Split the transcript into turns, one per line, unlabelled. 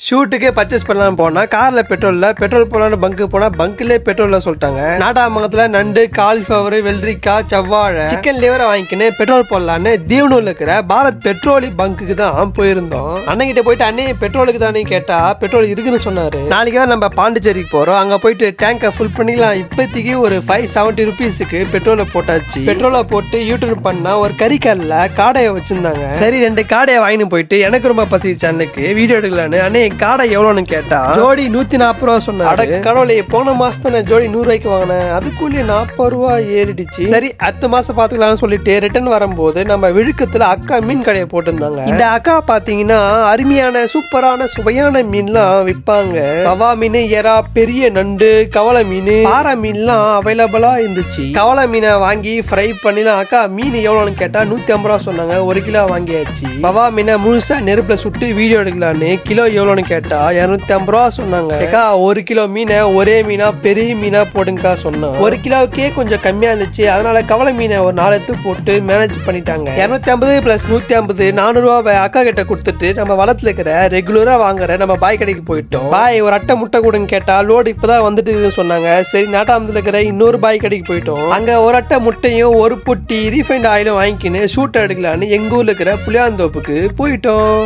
ஷூட்டுக்கே purchase பண்ணலாம் போனா கார்ல பெட்ரோல் போலான்னு பங்கு போனா பங்க்ல பெட்ரோல்ல சொல்லிட்டாங்க. நாடாமங்கலத்துல நண்டு, காலிஃபிளவர், வெள்ளரிக்காய், செவ்வாழை, சிக்கன் லிவரை வாங்கிக்கின்னு பெட்ரோல் போடலான்னு தீவனூர்ல இருக்கிற பாரத் பெட்ரோலி பங்குக்கு தான் போயிருந்தோம். அண்ணன்கிட்ட போயிட்டு அண்ணே பெட்ரோலுக்கு தானே கேட்டா பெட்ரோல் இருக்குன்னு சொன்னாரு. நாளைக்கு நம்ம பாண்டிச்சேரிக்கு போறோம், அங்க போயிட்டு டேங்கை ஃபுல் பண்ணிக்கலாம். இப்போதைக்கு ஒரு 570 ருபீஸுக்கு பெட்ரோலை போட்டாச்சு. பெட்ரோலை போட்டு யூட்டர்ன் பண்ணா ஒரு கறிக்கல்ல காடையை வச்சிருந்தாங்க. சரி 2 காடையை வாங்கிட்டு போயிட்டு எனக்கு ரொம்ப பசிச்சு அன்னைக்கு வீடியோ எடுக்கலான்னு அண்ணே காடை எவ்வளவுன்னு கேட்டா ஜோடி 140 ரூபா சொன்னாரு. கடவுளே, போன மாசத்துல நான் ஜோடி 100 ரூபாய்க்கு வாங்கினேன், அதுக்குள்ளே 40 ரூபா ஏறிடுச்சு. சரி அடுத்த மாசம் பாத்துக்கலாம்னு சொல்லிட்டு ரிட்டர்ன் வரும்போது நம்ம விழுக்கத்துல அக்கா மீன் கடையை போட்டிருந்தாங்க. இந்த அக்கா பாத்தீங்கன்னா அருமையான சூப்பரான சுவையான மீன்லாம் விற்பாங்க. கவா மீன், எறா, பெரிய நண்டு, கவலை மீன், பாறை மீன்லாம் அவைலபிளா இருந்துச்சு. கவலை மீனை வாங்கி ஃப்ரை பண்ணிலாம். அக்கா மீன் எவ்வளவுன்னு கேட்டா 150 ரூபா சொன்னாங்க. 1 கிலோ வாங்கியாச்சு. கவா மீனை முழுசா நெருப்புல சுட்டு வீடியோ எடுக்கலான்னு கிலோ எவ்வளவுன்னு கேட்டா 250 ரூபா சொன்னாங்க. 1 கிலோ மீனை ஒரே மீனா பெரிய மீனா போடுங்கக்கா சொன்னா. 1 கிலோவுக்கே கொஞ்சம் கம்மியா இருந்துச்சு. அதனால கவலை மீனை ஒரு 4 எடுத்து போட்டு மேனேஜ் பண்ணிட்டாங்க. 250 பிளஸ் 150 400 ரூபாவை அக்கா கிட்ட கொடுத்துட்டு நம்ம வளத்துல இருக்கிற ரெகுலரா வாங்குற நம்ம பாய் கடைக்கு போயிட்டோம். பாய் ஒரு அட்டை முட்டை கொடுன்னு கேட்டா லோடு இப்பதான் வந்துட்டு சொன்னாங்க. சரி நாட்டாமத்துல இருக்கிற இன்னொரு பாய் கடைக்கு போயிட்டோம். அங்க ஒரு அட்டை முட்டையும் ஒரு பொட்டி ரீஃபைண்ட் ஆயிலும் வாங்கிக்கின்னு ஷூட் எடுக்கலான்னு எங்க ஊர்ல இருக்கிற புளியாந்தோப்புக்கு போயிட்டோம்.